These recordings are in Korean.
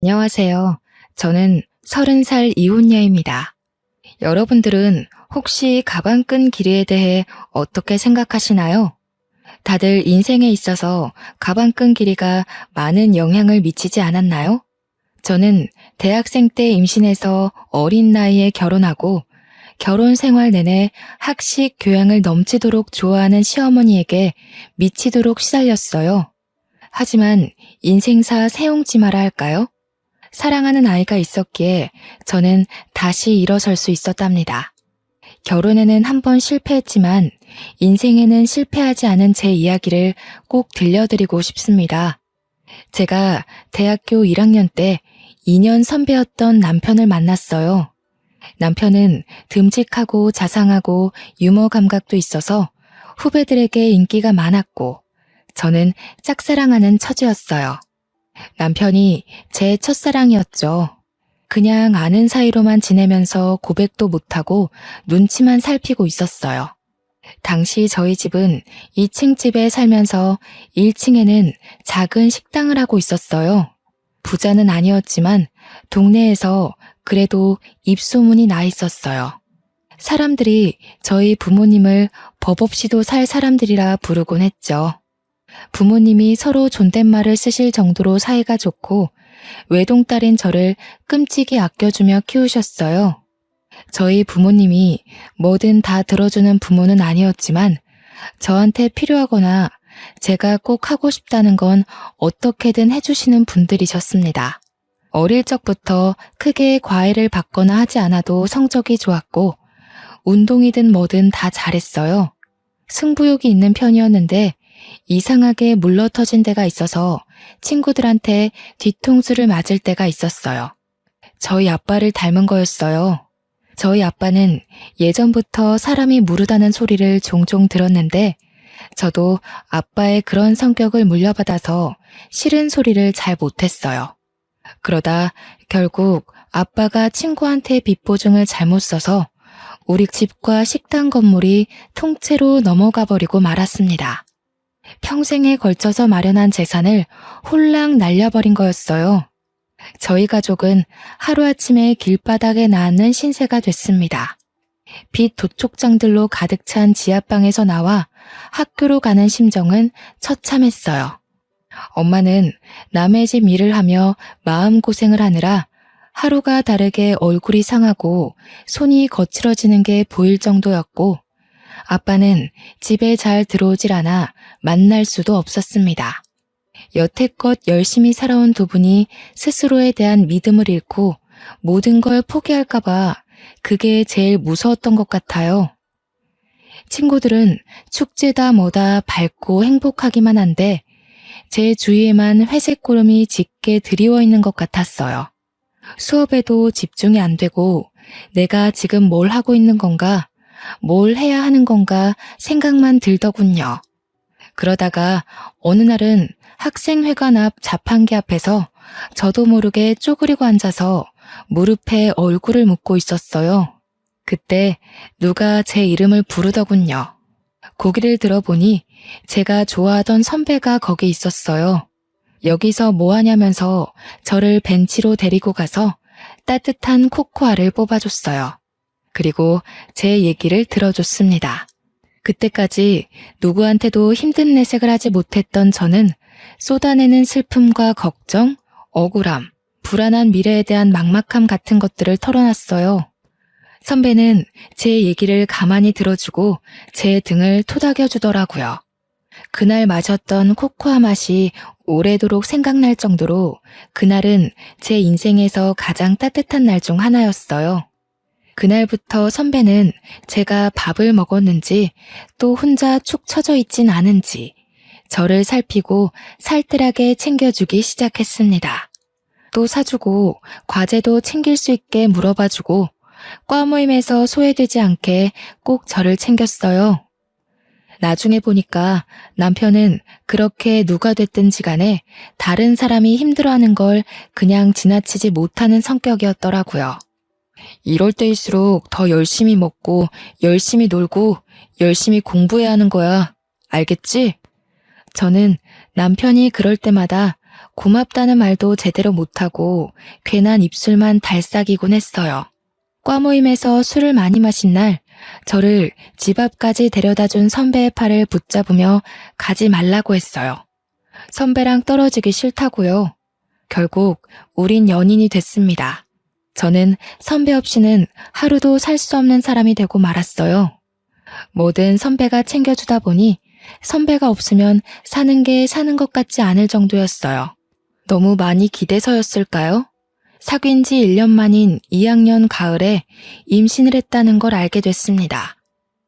안녕하세요. 저는 30살 이혼녀입니다. 여러분들은 혹시 가방끈 길이에 대해 어떻게 생각하시나요? 다들 인생에 있어서 가방끈 길이가 많은 영향을 미치지 않았나요? 저는 대학생 때 임신해서 어린 나이에 결혼하고 결혼 생활 내내 학식 교양을 넘치도록 좋아하는 시어머니에게 미치도록 시달렸어요. 하지만 인생사 세옹지마라 할까요? 사랑하는 아이가 있었기에 저는 다시 일어설 수 있었답니다. 결혼에는 한 번 실패했지만 인생에는 실패하지 않은 제 이야기를 꼭 들려드리고 싶습니다. 제가 대학교 1학년 때 2년 선배였던 남편을 만났어요. 남편은 듬직하고 자상하고 유머 감각도 있어서 후배들에게 인기가 많았고 저는 짝사랑하는 처지였어요. 남편이 제 첫사랑이었죠. 그냥 아는 사이로만 지내면서 고백도 못하고 눈치만 살피고 있었어요. 당시 저희 집은 2층 집에 살면서 1층에는 작은 식당을 하고 있었어요. 부자는 아니었지만 동네에서 그래도 입소문이 나 있었어요. 사람들이 저희 부모님을 법 없이도 살 사람들이라 부르곤 했죠. 부모님이 서로 존댓말을 쓰실 정도로 사이가 좋고 외동딸인 저를 끔찍이 아껴주며 키우셨어요. 저희 부모님이 뭐든 다 들어주는 부모는 아니었지만 저한테 필요하거나 제가 꼭 하고 싶다는 건 어떻게든 해주시는 분들이셨습니다. 어릴 적부터 크게 과외를 받거나 하지 않아도 성적이 좋았고 운동이든 뭐든 다 잘했어요. 승부욕이 있는 편이었는데 이상하게 물러터진 데가 있어서 친구들한테 뒤통수를 맞을 때가 있었어요. 저희 아빠를 닮은 거였어요. 저희 아빠는 예전부터 사람이 무르다는 소리를 종종 들었는데 저도 아빠의 그런 성격을 물려받아서 싫은 소리를 잘 못했어요. 그러다 결국 아빠가 친구한테 빚보증을 잘못 써서 우리 집과 식당 건물이 통째로 넘어가 버리고 말았습니다. 평생에 걸쳐서 마련한 재산을 홀랑 날려버린 거였어요. 저희 가족은 하루아침에 길바닥에 낳는 신세가 됐습니다. 빚 도촉장들로 가득 찬 지하방에서 나와 학교로 가는 심정은 처참했어요. 엄마는 남의 집 일을 하며 마음고생을 하느라 하루가 다르게 얼굴이 상하고 손이 거칠어지는 게 보일 정도였고 아빠는 집에 잘 들어오질 않아 만날 수도 없었습니다. 여태껏 열심히 살아온 두 분이 스스로에 대한 믿음을 잃고 모든 걸 포기할까봐 그게 제일 무서웠던 것 같아요. 친구들은 축제다 뭐다 밝고 행복하기만 한데 제 주위에만 회색 구름이 짙게 드리워 있는 것 같았어요. 수업에도 집중이 안 되고 내가 지금 뭘 하고 있는 건가, 뭘 해야 하는 건가 생각만 들더군요. 그러다가 어느 날은 학생회관 앞 자판기 앞에서 저도 모르게 쪼그리고 앉아서 무릎에 얼굴을 묻고 있었어요. 그때 누가 제 이름을 부르더군요. 고개를 들어보니 제가 좋아하던 선배가 거기 있었어요. 여기서 뭐 하냐면서 저를 벤치로 데리고 가서 따뜻한 코코아를 뽑아줬어요. 그리고 제 얘기를 들어줬습니다. 그때까지 누구한테도 힘든 내색을 하지 못했던 저는 쏟아내는 슬픔과 걱정, 억울함, 불안한 미래에 대한 막막함 같은 것들을 털어놨어요. 선배는 제 얘기를 가만히 들어주고 제 등을 토닥여주더라고요. 그날 마셨던 코코아 맛이 오래도록 생각날 정도로 그날은 제 인생에서 가장 따뜻한 날 중 하나였어요. 그날부터 선배는 제가 밥을 먹었는지 또 혼자 축 처져 있진 않은지 저를 살피고 살뜰하게 챙겨주기 시작했습니다. 또 사주고 과제도 챙길 수 있게 물어봐주고 과 모임에서 소외되지 않게 꼭 저를 챙겼어요. 나중에 보니까 남편은 그렇게 누가 됐든지 간에 다른 사람이 힘들어하는 걸 그냥 지나치지 못하는 성격이었더라고요. 이럴 때일수록 더 열심히 먹고 열심히 놀고 열심히 공부해야 하는 거야. 알겠지? 저는 남편이 그럴 때마다 고맙다는 말도 제대로 못하고 괜한 입술만 달싹이곤 했어요. 과 모임에서 술을 많이 마신 날 저를 집 앞까지 데려다준 선배의 팔을 붙잡으며 가지 말라고 했어요. 선배랑 떨어지기 싫다고요. 결국 우린 연인이 됐습니다. 저는 선배 없이는 하루도 살 수 없는 사람이 되고 말았어요. 뭐든 선배가 챙겨주다 보니 선배가 없으면 사는 게 사는 것 같지 않을 정도였어요. 너무 많이 기대서였을까요? 사귄 지 1년 만인 2학년 가을에 임신을 했다는 걸 알게 됐습니다.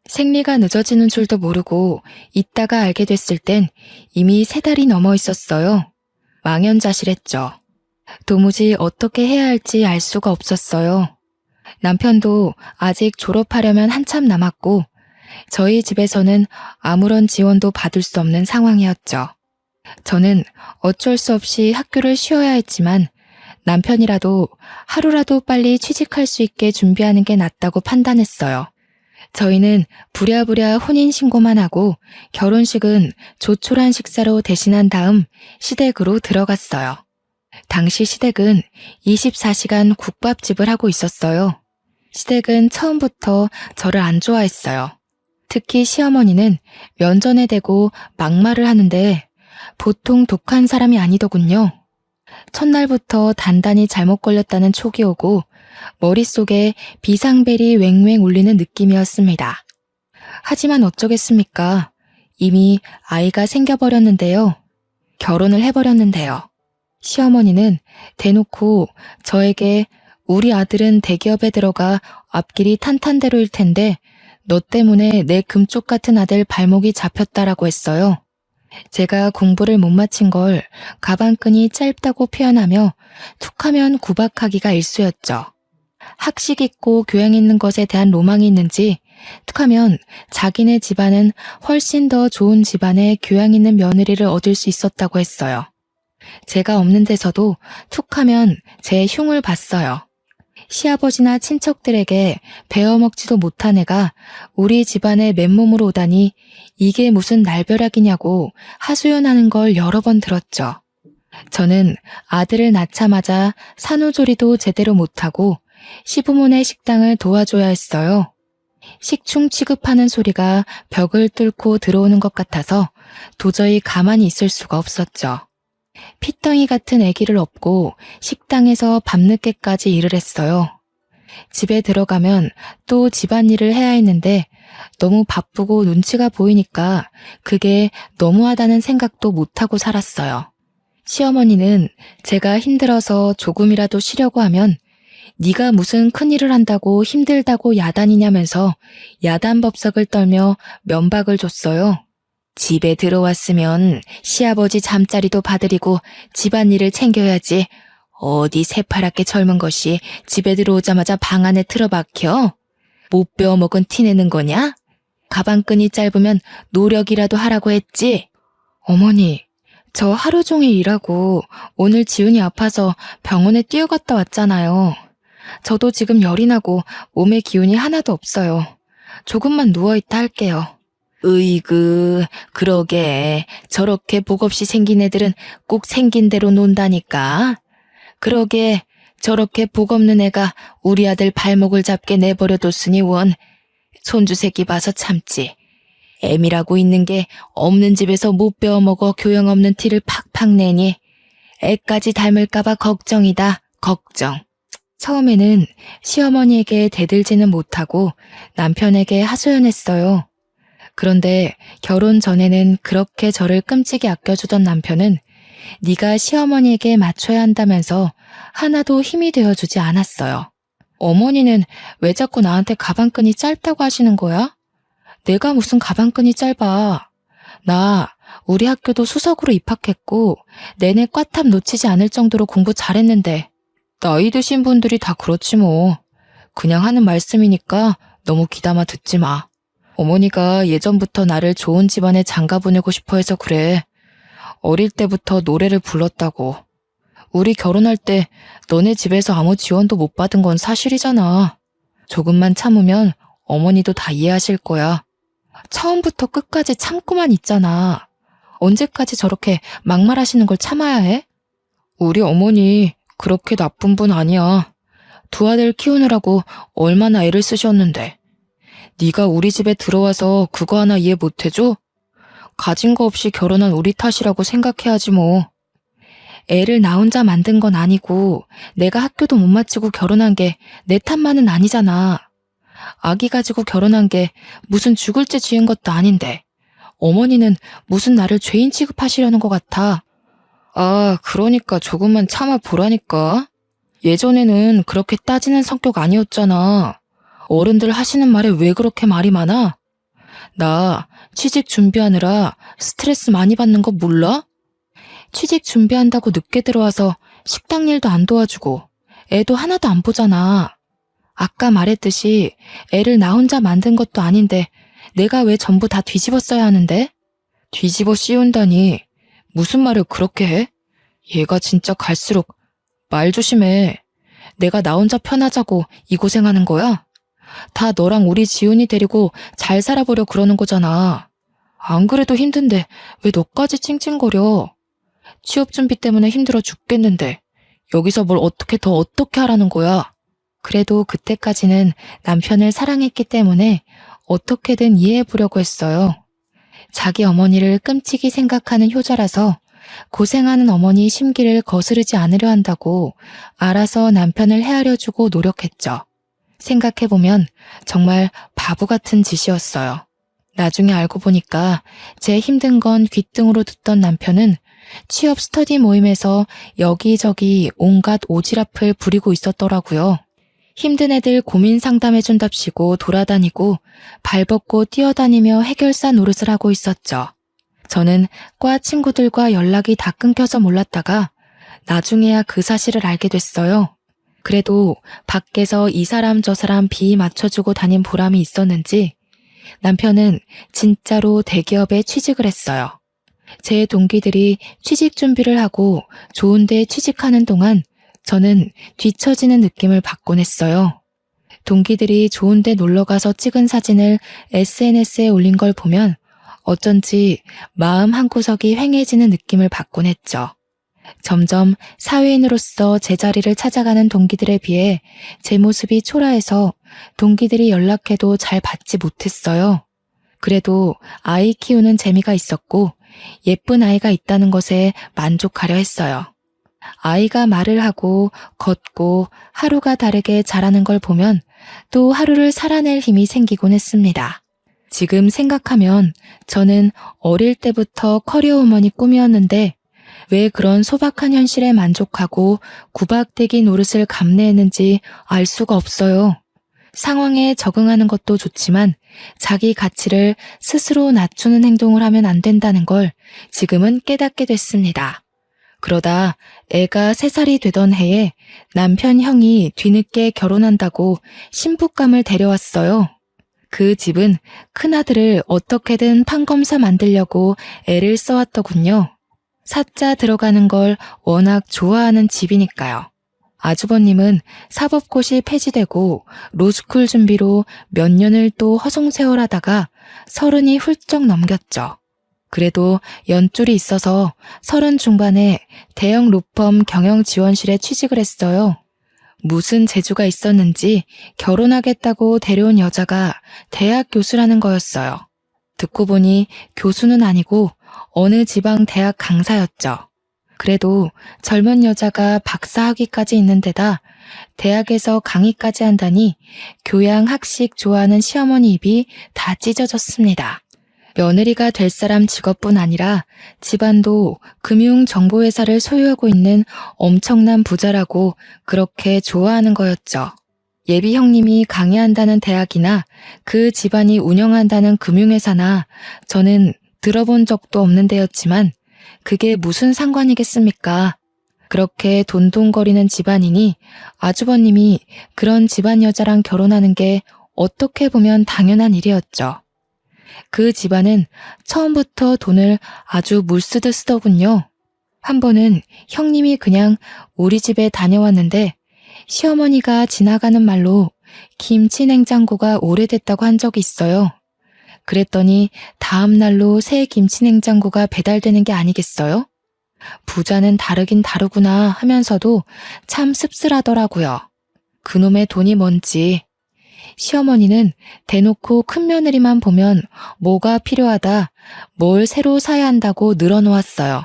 생리가 늦어지는 줄도 모르고 있다가 알게 됐을 땐 이미 3달이 넘어 있었어요. 망연자실했죠. 도무지 어떻게 해야 할지 알 수가 없었어요. 남편도 아직 졸업하려면 한참 남았고 저희 집에서는 아무런 지원도 받을 수 없는 상황이었죠. 저는 어쩔 수 없이 학교를 쉬어야 했지만 남편이라도 하루라도 빨리 취직할 수 있게 준비하는 게 낫다고 판단했어요. 저희는 부랴부랴 혼인신고만 하고 결혼식은 조촐한 식사로 대신한 다음 시댁으로 들어갔어요. 당시 시댁은 24시간 국밥집을 하고 있었어요. 시댁은 처음부터 저를 안 좋아했어요. 특히 시어머니는 면전에 대고 막말을 하는데 보통 독한 사람이 아니더군요. 첫날부터 단단히 잘못 걸렸다는 촉이 오고 머릿속에 비상벨이 왱왱 울리는 느낌이었습니다. 하지만 어쩌겠습니까? 이미 아이가 생겨버렸는데요. 결혼을 해버렸는데요. 시어머니는 대놓고 저에게 우리 아들은 대기업에 들어가 앞길이 탄탄대로일 텐데 너 때문에 내 금쪽 같은 아들 발목이 잡혔다라고 했어요. 제가 공부를 못 마친 걸 가방끈이 짧다고 표현하며 툭하면 구박하기가 일쑤였죠. 학식 있고 교양 있는 것에 대한 로망이 있는지 툭하면 자기네 집안은 훨씬 더 좋은 집안의 교양 있는 며느리를 얻을 수 있었다고 했어요. 제가 없는 데서도 툭하면 제 흉을 봤어요. 시아버지나 친척들에게 베어먹지도 못한 애가 우리 집안에 맨몸으로 오다니 이게 무슨 날벼락이냐고 하소연하는 걸 여러 번 들었죠. 저는 아들을 낳자마자 산후조리도 제대로 못하고 시부모네 식당을 도와줘야 했어요. 식충 취급하는 소리가 벽을 뚫고 들어오는 것 같아서 도저히 가만히 있을 수가 없었죠. 피덩이 같은 아기를 업고 식당에서 밤늦게까지 일을 했어요. 집에 들어가면 또 집안일을 해야 했는데 너무 바쁘고 눈치가 보이니까 그게 너무하다는 생각도 못하고 살았어요. 시어머니는 제가 힘들어서 조금이라도 쉬려고 하면 네가 무슨 큰일을 한다고 힘들다고 야단이냐면서 야단법석을 떨며 면박을 줬어요. 집에 들어왔으면 시아버지 잠자리도 봐드리고 집안일을 챙겨야지. 어디 새파랗게 젊은 것이 집에 들어오자마자 방 안에 틀어박혀? 못 배워먹은 티 내는 거냐? 가방끈이 짧으면 노력이라도 하라고 했지. 어머니, 저 하루 종일 일하고 오늘 지훈이 아파서 병원에 뛰어갔다 왔잖아요. 저도 지금 열이 나고 몸에 기운이 하나도 없어요. 조금만 누워있다 할게요. 으이그, 그러게. 저렇게 복 없이 생긴 애들은 꼭 생긴 대로 논다니까. 그러게, 저렇게 복 없는 애가 우리 아들 발목을 잡게 내버려뒀으니 원. 손주 새끼 봐서 참지. 애미라고 있는 게 없는 집에서 못 배워먹어 교양 없는 티를 팍팍 내니 애까지 닮을까봐 걱정이다, 걱정. 처음에는 시어머니에게 대들지는 못하고 남편에게 하소연했어요. 그런데 결혼 전에는 그렇게 저를 끔찍이 아껴주던 남편은 네가 시어머니에게 맞춰야 한다면서 하나도 힘이 되어주지 않았어요. 어머니는 왜 자꾸 나한테 가방끈이 짧다고 하시는 거야? 내가 무슨 가방끈이 짧아. 나 우리 학교도 수석으로 입학했고 내내 꽈탑 놓치지 않을 정도로 공부 잘했는데 나이 드신 분들이 다 그렇지 뭐. 그냥 하는 말씀이니까 너무 귀담아 듣지 마. 어머니가 예전부터 나를 좋은 집안에 장가 보내고 싶어 해서 그래. 어릴 때부터 노래를 불렀다고. 우리 결혼할 때 너네 집에서 아무 지원도 못 받은 건 사실이잖아. 조금만 참으면 어머니도 다 이해하실 거야. 처음부터 끝까지 참고만 있잖아. 언제까지 저렇게 막말하시는 걸 참아야 해? 우리 어머니 그렇게 나쁜 분 아니야. 두 아들 키우느라고 얼마나 애를 쓰셨는데. 네가 우리 집에 들어와서 그거 하나 이해 못해줘? 가진 거 없이 결혼한 우리 탓이라고 생각해야지 뭐. 애를 나 혼자 만든 건 아니고 내가 학교도 못 마치고 결혼한 게 내 탓만은 아니잖아. 아기 가지고 결혼한 게 무슨 죽을 죄 지은 것도 아닌데 어머니는 무슨 나를 죄인 취급하시려는 것 같아. 아, 그러니까 조금만 참아 보라니까. 예전에는 그렇게 따지는 성격 아니었잖아. 어른들 하시는 말에 왜 그렇게 말이 많아? 나 취직 준비하느라 스트레스 많이 받는 거 몰라? 취직 준비한다고 늦게 들어와서 식당 일도 안 도와주고 애도 하나도 안 보잖아. 아까 말했듯이 애를 나 혼자 만든 것도 아닌데 내가 왜 전부 다 뒤집어 써야 하는데? 뒤집어 씌운다니 무슨 말을 그렇게 해? 얘가 진짜 갈수록 말 조심해. 내가 나 혼자 편하자고 이 고생하는 거야? 다 너랑 우리 지훈이 데리고 잘 살아보려 그러는 거잖아. 안 그래도 힘든데 왜 너까지 찡찡거려? 취업 준비 때문에 힘들어 죽겠는데 여기서 뭘 어떻게 하라는 거야? 그래도 그때까지는 남편을 사랑했기 때문에 어떻게든 이해해보려고 했어요. 자기 어머니를 끔찍이 생각하는 효자라서 고생하는 어머니 심기를 거스르지 않으려 한다고 알아서 남편을 헤아려주고 노력했죠. 생각해보면 정말 바보 같은 짓이었어요. 나중에 알고 보니까 제 힘든 건 귓등으로 듣던 남편은 취업 스터디 모임에서 여기저기 온갖 오지랖을 부리고 있었더라고요. 힘든 애들 고민 상담해준답시고 돌아다니고 발벗고 뛰어다니며 해결사 노릇을 하고 있었죠. 저는 과 친구들과 연락이 다 끊겨서 몰랐다가 나중에야 그 사실을 알게 됐어요. 그래도 밖에서 이 사람 저 사람 비 맞춰주고 다닌 보람이 있었는지 남편은 진짜로 대기업에 취직을 했어요. 제 동기들이 취직 준비를 하고 좋은 데 취직하는 동안 저는 뒤처지는 느낌을 받곤 했어요. 동기들이 좋은 데 놀러가서 찍은 사진을 SNS에 올린 걸 보면 어쩐지 마음 한구석이 휑해지는 느낌을 받곤 했죠. 점점 사회인으로서 제자리를 찾아가는 동기들에 비해 제 모습이 초라해서 동기들이 연락해도 잘 받지 못했어요. 그래도 아이 키우는 재미가 있었고 예쁜 아이가 있다는 것에 만족하려 했어요. 아이가 말을 하고 걷고 하루가 다르게 자라는 걸 보면 또 하루를 살아낼 힘이 생기곤 했습니다. 지금 생각하면 저는 어릴 때부터 커리어 우먼이 꿈이었는데 왜 그런 소박한 현실에 만족하고 구박대기 노릇을 감내했는지 알 수가 없어요. 상황에 적응하는 것도 좋지만 자기 가치를 스스로 낮추는 행동을 하면 안 된다는 걸 지금은 깨닫게 됐습니다. 그러다 애가 3살이 되던 해에 남편 형이 뒤늦게 결혼한다고 신부감을 데려왔어요. 그 집은 큰아들을 어떻게든 판검사 만들려고 애를 써왔더군요. 사자 들어가는 걸 워낙 좋아하는 집이니까요. 아주버님은 사법고시 폐지되고 로스쿨 준비로 몇 년을 또 허송세월하다가 30이 훌쩍 넘겼죠. 그래도 연줄이 있어서 30 중반에 대형 로펌 경영지원실에 취직을 했어요. 무슨 재주가 있었는지 결혼하겠다고 데려온 여자가 대학 교수라는 거였어요. 듣고 보니 교수는 아니고 어느 지방 대학 강사였죠. 그래도 젊은 여자가 박사 학위까지 있는 데다 대학에서 강의까지 한다니 교양 학식 좋아하는 시어머니 입이 다 찢어졌습니다. 며느리가 될 사람 직업뿐 아니라 집안도 금융정보회사를 소유하고 있는 엄청난 부자라고 그렇게 좋아하는 거였죠. 예비 형님이 강의한다는 대학이나 그 집안이 운영한다는 금융회사나 저는 들어본 적도 없는 데였지만 그게 무슨 상관이겠습니까? 그렇게 돈돈거리는 집안이니 아주버님이 그런 집안 여자랑 결혼하는 게 어떻게 보면 당연한 일이었죠. 그 집안은 처음부터 돈을 아주 물쓰듯 쓰더군요. 한 번은 형님이 그냥 우리 집에 다녀왔는데 시어머니가 지나가는 말로 김치 냉장고가 오래됐다고 한 적이 있어요. 그랬더니 다음 날로 새 김치 냉장고가 배달되는 게 아니겠어요? 부자는 다르긴 다르구나 하면서도 참 씁쓸하더라고요. 그놈의 돈이 뭔지. 시어머니는 대놓고 큰며느리만 보면 뭐가 필요하다, 뭘 새로 사야 한다고 늘어놓았어요.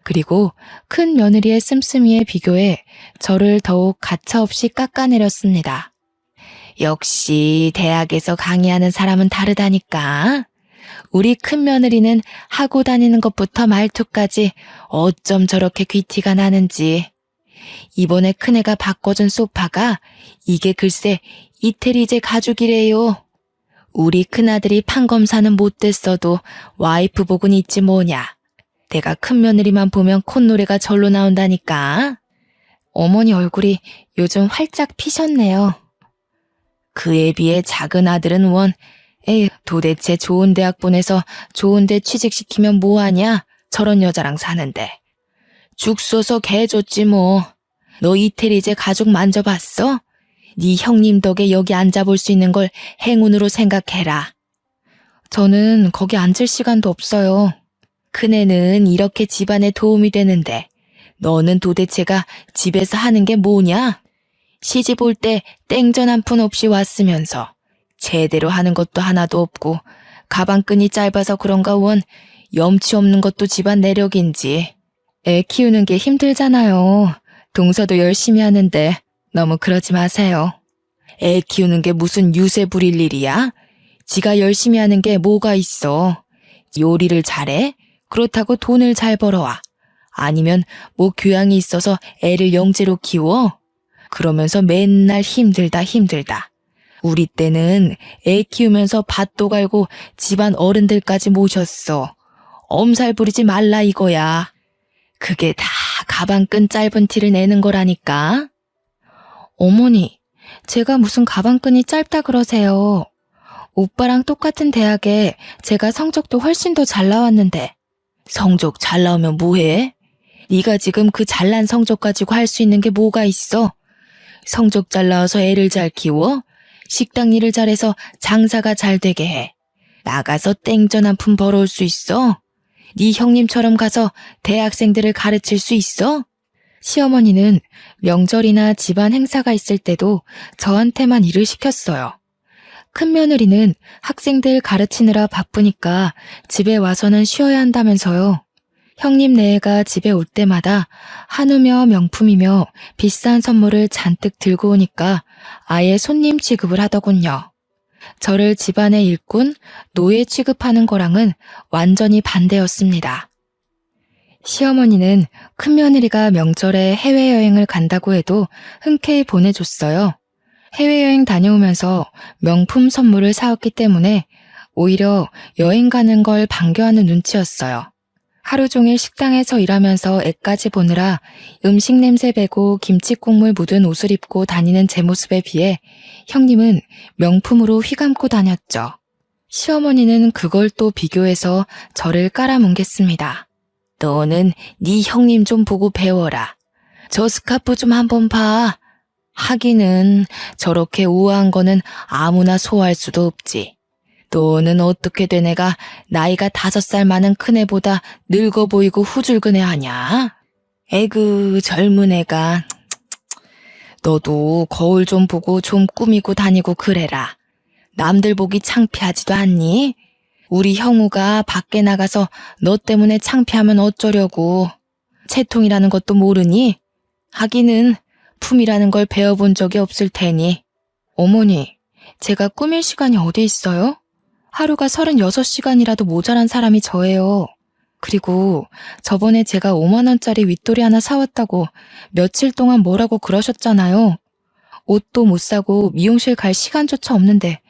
그리고 큰 며느리의 씀씀이에 비교해 저를 더욱 가차없이 깎아내렸습니다. 역시 대학에서 강의하는 사람은 다르다니까. 우리 큰 며느리는 하고 다니는 것부터 말투까지 어쩜 저렇게 귀티가 나는지. 이번에 큰애가 바꿔준 소파가 이게 글쎄 이태리제 가죽이래요. 우리 큰아들이 판검사는 못됐어도 와이프 복은 있지 뭐냐. 내가 큰며느리만 보면 콧노래가 절로 나온다니까. 어머니 얼굴이 요즘 활짝 피셨네요. 그에 비해 작은 아들은 에휴, 도대체 좋은 대학 보내서 좋은 데 취직시키면 뭐하냐? 저런 여자랑 사는데. 죽 써서 개 줬지 뭐. 너 이태리제 가죽 만져봤어? 네 형님 덕에 여기 앉아볼 수 있는 걸 행운으로 생각해라. 저는 거기 앉을 시간도 없어요. 큰애는 이렇게 집안에 도움이 되는데 너는 도대체가 집에서 하는 게 뭐냐? 시집 올 때 땡전 한 푼 없이 왔으면서 제대로 하는 것도 하나도 없고 가방끈이 짧아서 그런가 염치 없는 것도 집안 내력인지. 애 키우는 게 힘들잖아요. 동서도 열심히 하는데 너무 그러지 마세요. 애 키우는 게 무슨 유세 부릴 일이야? 지가 열심히 하는 게 뭐가 있어. 요리를 잘해? 그렇다고 돈을 잘 벌어와. 아니면 뭐 교양이 있어서 애를 영재로 키워? 그러면서 맨날 힘들다. 우리 때는 애 키우면서 밭도 갈고 집안 어른들까지 모셨어. 엄살 부리지 말라 이거야. 그게 다 가방끈 짧은 티를 내는 거라니까. 어머니, 제가 무슨 가방끈이 짧다 그러세요. 오빠랑 똑같은 대학에 제가 성적도 훨씬 더 잘 나왔는데. 성적 잘 나오면 뭐해? 네가 지금 그 잘난 성적 가지고 할 수 있는 게 뭐가 있어? 성적 잘 나와서 애를 잘 키워? 식당 일을 잘해서 장사가 잘 되게 해. 나가서 땡전 한 푼 벌어올 수 있어? 네 형님처럼 가서 대학생들을 가르칠 수 있어? 시어머니는 명절이나 집안 행사가 있을 때도 저한테만 일을 시켰어요. 큰며느리는 학생들 가르치느라 바쁘니까 집에 와서는 쉬어야 한다면서요. 형님 네애가 집에 올 때마다 한우며 명품이며 비싼 선물을 잔뜩 들고 오니까 아예 손님 취급을 하더군요. 저를 집안의 일꾼, 노예 취급하는 거랑은 완전히 반대였습니다. 시어머니는 큰며느리가 명절에 해외여행을 간다고 해도 흔쾌히 보내줬어요. 해외여행 다녀오면서 명품 선물을 사왔기 때문에 오히려 여행 가는 걸 반겨하는 눈치였어요. 하루 종일 식당에서 일하면서 애까지 보느라 음식 냄새 배고 김치 국물 묻은 옷을 입고 다니는 제 모습에 비해 형님은 명품으로 휘감고 다녔죠. 시어머니는 그걸 또 비교해서 저를 깔아뭉갰습니다. 너는 네 형님 좀 보고 배워라. 저 스카프 좀 한번 봐. 하기는 저렇게 우아한 거는 아무나 소화할 수도 없지. 너는 어떻게 된 애가 나이가 5살 많은 큰애보다 늙어 보이고 후줄근해하냐? 에그 젊은 애가. 너도 거울 좀 보고 좀 꾸미고 다니고 그래라. 남들 보기 창피하지도 않니? 우리 형우가 밖에 나가서 너 때문에 창피하면 어쩌려고. 채통이라는 것도 모르니? 하기는 품이라는 걸 배워본 적이 없을 테니. 어머니, 제가 꾸밀 시간이 어디 있어요? 하루가 36시간이라도 모자란 사람이 저예요. 그리고 저번에 제가 5만 원짜리 윗돌이 하나 사왔다고 며칠 동안 뭐라고 그러셨잖아요. 옷도 못 사고 미용실 갈 시간조차 없는데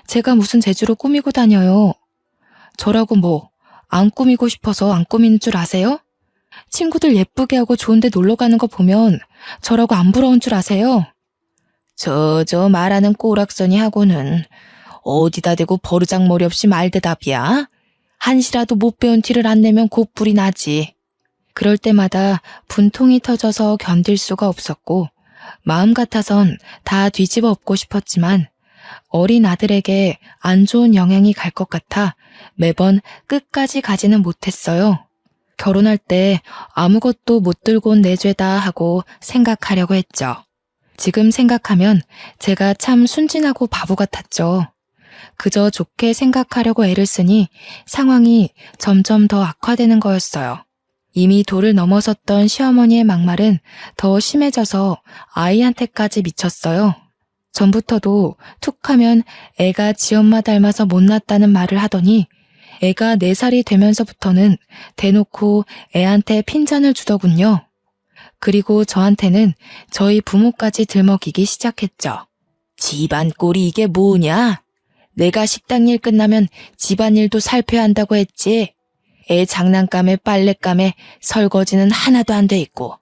제가 무슨 재주로 꾸미고 다녀요. 저라고 뭐 안 꾸미고 싶어서 안 꾸미는 줄 아세요? 친구들 예쁘게 하고 좋은 데 놀러 가는 거 보면 저라고 안 부러운 줄 아세요? 저 말하는 꼬락서니 하고는 어디다 대고 버르장머리 없이 말대답이야? 한시라도 못 배운 티를 안 내면 곧불이 나지. 그럴 때마다 분통이 터져서 견딜 수가 없었고 마음 같아선 다 뒤집어 엎고 싶었지만 어린 아들에게 안 좋은 영향이 갈 것 같아 매번 끝까지 가지는 못했어요. 결혼할 때 아무것도 못 들고 온 내 죄다 하고 생각하려고 했죠. 지금 생각하면 제가 참 순진하고 바보 같았죠. 그저 좋게 생각하려고 애를 쓰니 상황이 점점 더 악화되는 거였어요. 이미 도를 넘어섰던 시어머니의 막말은 더 심해져서 아이한테까지 미쳤어요. 전부터도 툭 하면 애가 지엄마 닮아서 못났다는 말을 하더니 애가 4살이 되면서부터는 대놓고 애한테 핀잔을 주더군요. 그리고 저한테는 저희 부모까지 들먹이기 시작했죠. 집안 꼴이 이게 뭐냐? 내가 식당 일 끝나면 집안일도 살펴야 한다고 했지. 애 장난감에 빨랫감에 설거지는 하나도 안 돼 있고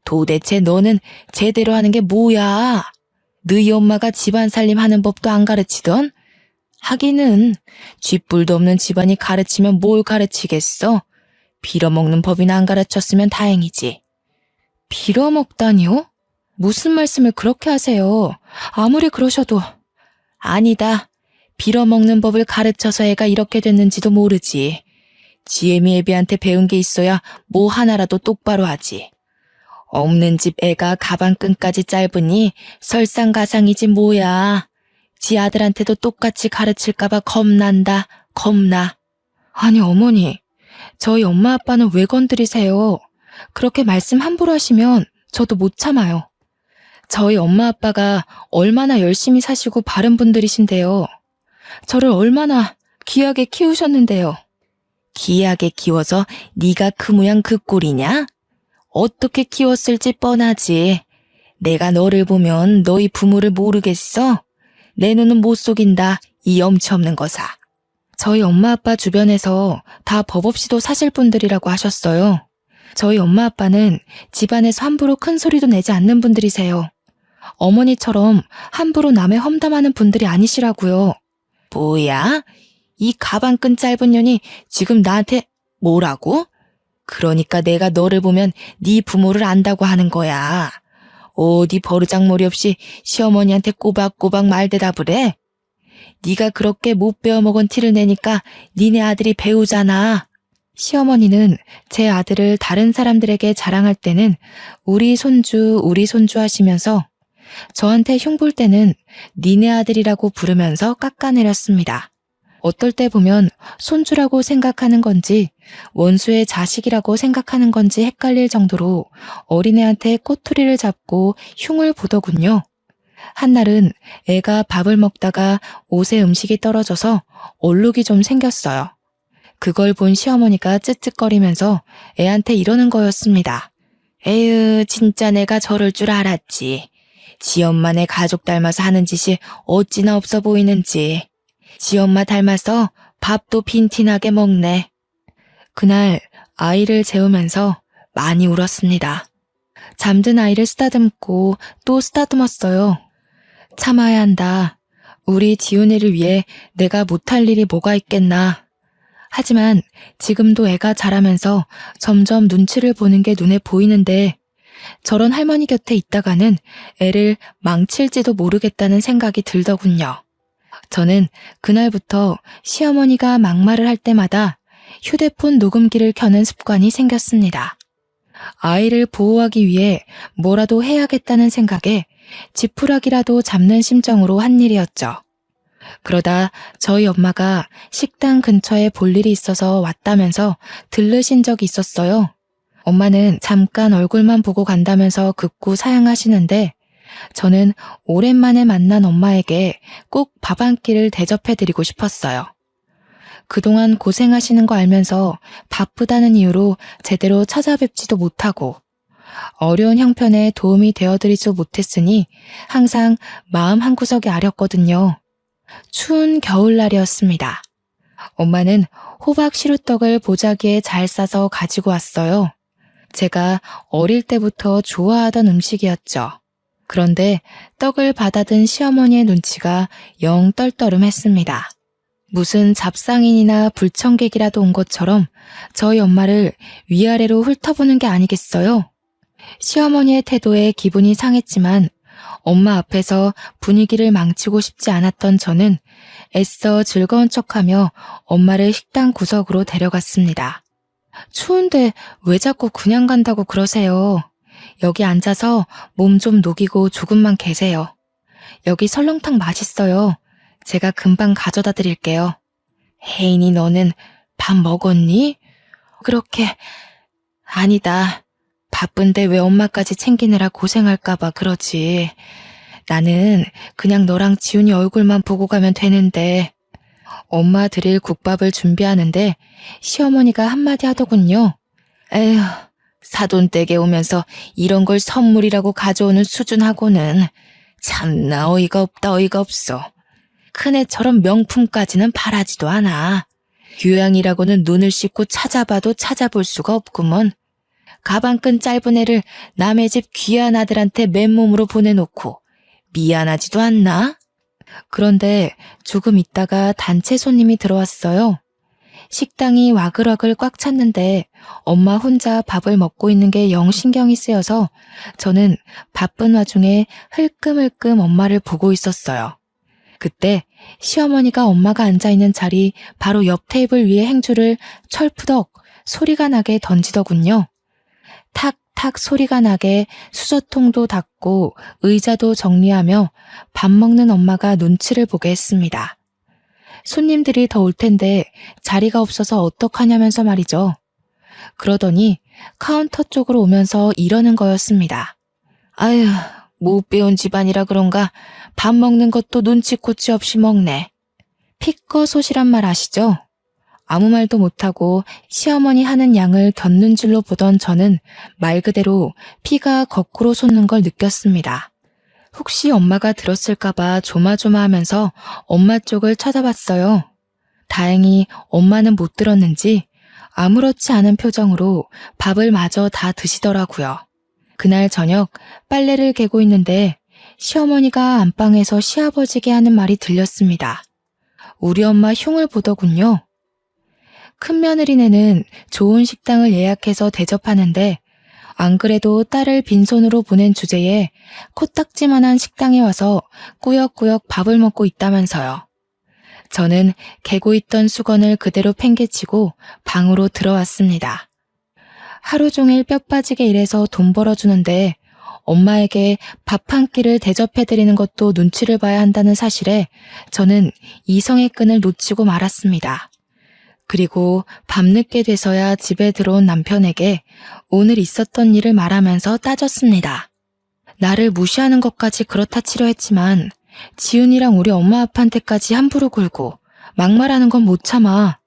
도대체 너는 제대로 하는 게 뭐야? 너희 엄마가 집안 살림 하는 법도 안 가르치던? 하기는 쥐뿔도 없는 집안이 가르치면 뭘 가르치겠어? 빌어먹는 법이나 안 가르쳤으면 다행이지. 빌어먹다니요? 무슨 말씀을 그렇게 하세요? 아무리 그러셔도. 아니다. 빌어먹는 법을 가르쳐서 애가 이렇게 됐는지도 모르지. 지혜미 애비한테 배운 게 있어야 뭐 하나라도 똑바로 하지. 없는 집 애가 가방끈까지 짧으니 설상가상이지 뭐야. 지 아들한테도 똑같이 가르칠까봐 겁난다. 겁나. 아니 어머니, 저희 엄마 아빠는 왜 건드리세요? 그렇게 말씀 함부로 하시면 저도 못 참아요. 저희 엄마 아빠가 얼마나 열심히 사시고 바른 분들이신데요. 저를 얼마나 귀하게 키우셨는데요. 귀하게 키워서 네가 그 모양 그 꼴이냐? 어떻게 키웠을지 뻔하지. 내가 너를 보면 너희 부모를 모르겠어? 내 눈은 못 속인다, 이 염치 없는 거사. 저희 엄마 아빠 주변에서 다 법 없이도 사실 분들이라고 하셨어요. 저희 엄마 아빠는 집안에서 함부로 큰 소리도 내지 않는 분들이세요. 어머니처럼 함부로 남의 험담하는 분들이 아니시라고요. 뭐야? 이 가방끈 짧은 년이 지금 나한테 뭐라고? 그러니까 내가 너를 보면 네 부모를 안다고 하는 거야. 어디 버르장머리 없이 시어머니한테 꼬박꼬박 말대답을 해? 네가 그렇게 못 배워먹은 티를 내니까 니네 아들이 배우잖아. 시어머니는 제 아들을 다른 사람들에게 자랑할 때는 우리 손주 하시면서 저한테 흉볼 때는 니네 아들이라고 부르면서 깎아내렸습니다. 어떨 때 보면 손주라고 생각하는 건지 원수의 자식이라고 생각하는 건지 헷갈릴 정도로 어린애한테 꼬투리를 잡고 흉을 보더군요. 한날은 애가 밥을 먹다가 옷에 음식이 떨어져서 얼룩이 좀 생겼어요. 그걸 본 시어머니가 쯧쯧거리면서 애한테 이러는 거였습니다. 에휴, 진짜 내가 저럴 줄 알았지. 지 엄마네 가족 닮아서 하는 짓이 어찌나 없어 보이는지. 지 엄마 닮아서 밥도 빈티나게 먹네. 그날 아이를 재우면서 많이 울었습니다. 잠든 아이를 쓰다듬고 또 쓰다듬었어요. 참아야 한다. 우리 지훈이를 위해 내가 못할 일이 뭐가 있겠나. 하지만 지금도 애가 자라면서 점점 눈치를 보는 게 눈에 보이는데 저런 할머니 곁에 있다가는 애를 망칠지도 모르겠다는 생각이 들더군요. 저는 그날부터 시어머니가 막말을 할 때마다 휴대폰 녹음기를 켜는 습관이 생겼습니다. 아이를 보호하기 위해 뭐라도 해야겠다는 생각에 지푸라기라도 잡는 심정으로 한 일이었죠. 그러다 저희 엄마가 식당 근처에 볼 일이 있어서 왔다면서 들르신 적이 있었어요. 엄마는 잠깐 얼굴만 보고 간다면서 극구 사양하시는데 저는 오랜만에 만난 엄마에게 꼭 밥 한 끼를 대접해드리고 싶었어요. 그동안 고생하시는 거 알면서 바쁘다는 이유로 제대로 찾아뵙지도 못하고 어려운 형편에 도움이 되어드리지 못했으니 항상 마음 한구석이 아렸거든요. 추운 겨울날이었습니다. 엄마는 호박 시루떡을 보자기에 잘 싸서 가지고 왔어요. 제가 어릴 때부터 좋아하던 음식이었죠. 그런데 떡을 받아든 시어머니의 눈치가 영 떨떠름했습니다. 무슨 잡상인이나 불청객이라도 온 것처럼 저희 엄마를 위아래로 훑어보는 게 아니겠어요? 시어머니의 태도에 기분이 상했지만 엄마 앞에서 분위기를 망치고 싶지 않았던 저는 애써 즐거운 척하며 엄마를 식당 구석으로 데려갔습니다. 추운데 왜 자꾸 그냥 간다고 그러세요? 여기 앉아서 몸 좀 녹이고 조금만 계세요. 여기 설렁탕 맛있어요. 제가 금방 가져다 드릴게요. 혜인이 너는 밥 먹었니? 그렇게, 아니다. 바쁜데 왜 엄마까지 챙기느라 고생할까봐 그러지. 나는 그냥 너랑 지훈이 얼굴만 보고 가면 되는데. 엄마 드릴 국밥을 준비하는데 시어머니가 한마디 하더군요. 에휴, 사돈댁에 오면서 이런 걸 선물이라고 가져오는 수준하고는 참나 어이가 없다 어이가 없어. 큰애처럼 명품까지는 바라지도 않아. 교양이라고는 눈을 씻고 찾아봐도 찾아볼 수가 없구먼. 가방끈 짧은 애를 남의 집 귀한 아들한테 맨몸으로 보내놓고 미안하지도 않나? 그런데 조금 있다가 단체 손님이 들어왔어요. 식당이 와글와글 꽉 찼는데 엄마 혼자 밥을 먹고 있는 게 영 신경이 쓰여서 저는 바쁜 와중에 흘끔흘끔 엄마를 보고 있었어요. 그때 시어머니가 엄마가 앉아있는 자리 바로 옆 테이블 위에 행주를 철푸덕 소리가 나게 던지더군요. 탁탁 소리가 나게 수저통도 닦고 의자도 정리하며 밥 먹는 엄마가 눈치를 보게 했습니다. 손님들이 더 올 텐데 자리가 없어서 어떡하냐면서 말이죠. 그러더니 카운터 쪽으로 오면서 이러는 거였습니다. 아휴, 못 배운 집안이라 그런가 밥 먹는 것도 눈치코치 없이 먹네. 피꺼소시란 말 아시죠? 아무 말도 못하고 시어머니 하는 양을 곁눈질로 보던 저는 말 그대로 피가 거꾸로 솟는 걸 느꼈습니다. 혹시 엄마가 들었을까봐 조마조마하면서 엄마 쪽을 쳐다봤어요. 다행히 엄마는 못 들었는지 아무렇지 않은 표정으로 밥을 마저 다 드시더라고요. 그날 저녁 빨래를 개고 있는데 시어머니가 안방에서 시아버지게 하는 말이 들렸습니다. 우리 엄마 흉을 보더군요. 큰며느리네는 좋은 식당을 예약해서 대접하는데 안 그래도 딸을 빈손으로 보낸 주제에 코딱지만한 식당에 와서 꾸역꾸역 밥을 먹고 있다면서요. 저는 개고 있던 수건을 그대로 팽개치고 방으로 들어왔습니다. 하루 종일 뼈 빠지게 일해서 돈 벌어주는데 엄마에게 밥 한 끼를 대접해드리는 것도 눈치를 봐야 한다는 사실에 저는 이성의 끈을 놓치고 말았습니다. 그리고 밤늦게 돼서야 집에 들어온 남편에게 오늘 있었던 일을 말하면서 따졌습니다. 나를 무시하는 것까지 그렇다 치려 했지만 지훈이랑 우리 엄마 아빠한테까지 함부로 굴고 막말하는 건 못 참아.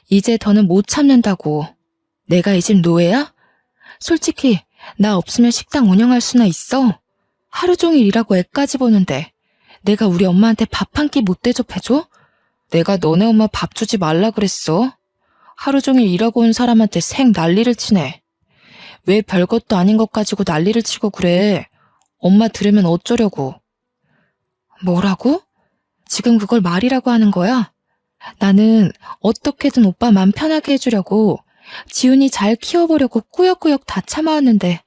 이제 더는 못 참는다고. 내가 이 집 노예야? 솔직히 나 없으면 식당 운영할 수나 있어? 하루 종일 일하고 애까지 보는데 내가 우리 엄마한테 밥 한 끼 못 대접해줘? 내가 너네 엄마 밥 주지 말라 그랬어? 하루 종일 일하고 온 사람한테 생 난리를 치네. 왜 별것도 아닌 것 가지고 난리를 치고 그래? 엄마 들으면 어쩌려고? 뭐라고? 지금 그걸 말이라고 하는 거야? 나는 어떻게든 오빠 맘 편하게 해주려고 지훈이 잘 키워보려고 꾸역꾸역 다 참아왔는데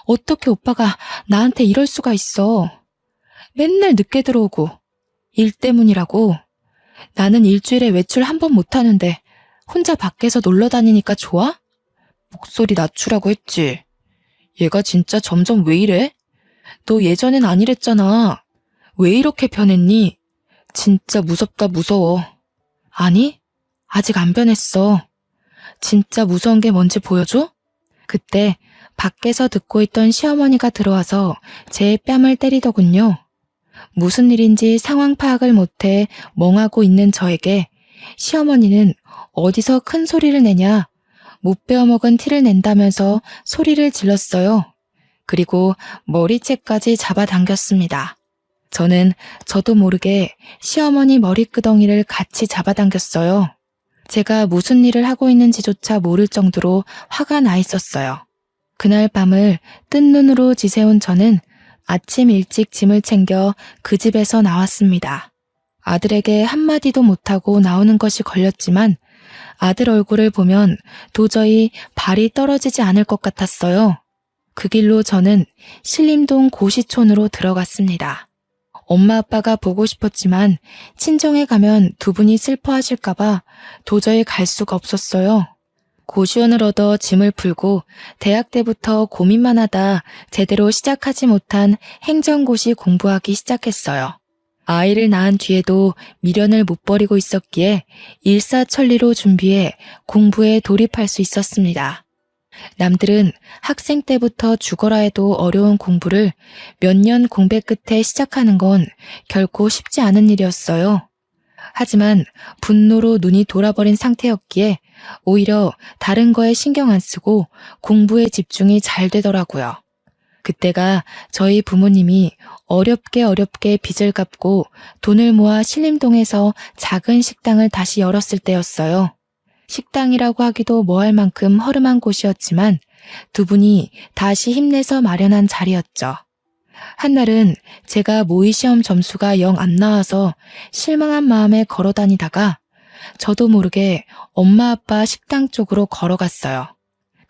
어떻게 오빠가 나한테 이럴 수가 있어. 맨날 늦게 들어오고 일 때문이라고. 나는 일주일에 외출 한 번 못하는데 혼자 밖에서 놀러 다니니까 좋아? 목소리 낮추라고 했지. 얘가 진짜 점점 왜 이래? 너 예전엔 안 이랬잖아. 왜 이렇게 변했니? 진짜 무섭다 무서워. 아니, 아직 안 변했어. 진짜 무서운 게 뭔지 보여줘? 그때 밖에서 듣고 있던 시어머니가 들어와서 제 뺨을 때리더군요. 무슨 일인지 상황 파악을 못해 멍하고 있는 저에게 시어머니는 어디서 큰 소리를 내냐, 못 베어먹은 티를 낸다면서 소리를 질렀어요. 그리고 머리채까지 잡아당겼습니다. 저는 저도 모르게 시어머니 머리끄덩이를 같이 잡아당겼어요. 제가 무슨 일을 하고 있는지조차 모를 정도로 화가 나 있었어요. 그날 밤을 뜬 눈으로 지새운 저는 아침 일찍 짐을 챙겨 그 집에서 나왔습니다. 아들에게 한마디도 못하고 나오는 것이 걸렸지만 아들 얼굴을 보면 도저히 발이 떨어지지 않을 것 같았어요. 그 길로 저는 신림동 고시촌으로 들어갔습니다. 엄마 아빠가 보고 싶었지만 친정에 가면 두 분이 슬퍼하실까봐 도저히 갈 수가 없었어요. 고시원을 얻어 짐을 풀고 대학 때부터 고민만 하다 제대로 시작하지 못한 행정고시 공부하기 시작했어요. 아이를 낳은 뒤에도 미련을 못 버리고 있었기에 일사천리로 준비해 공부에 돌입할 수 있었습니다. 남들은 학생 때부터 죽어라 해도 어려운 공부를 몇 년 공백 끝에 시작하는 건 결코 쉽지 않은 일이었어요. 하지만 분노로 눈이 돌아버린 상태였기에 오히려 다른 거에 신경 안 쓰고 공부에 집중이 잘 되더라고요. 그때가 저희 부모님이 어렵게 빚을 갚고 돈을 모아 신림동에서 작은 식당을 다시 열었을 때였어요. 식당이라고 하기도 뭐할 만큼 허름한 곳이었지만 두 분이 다시 힘내서 마련한 자리였죠. 한날은 제가 모의시험 점수가 영 안 나와서 실망한 마음에 걸어 다니다가 저도 모르게 엄마 아빠 식당 쪽으로 걸어갔어요.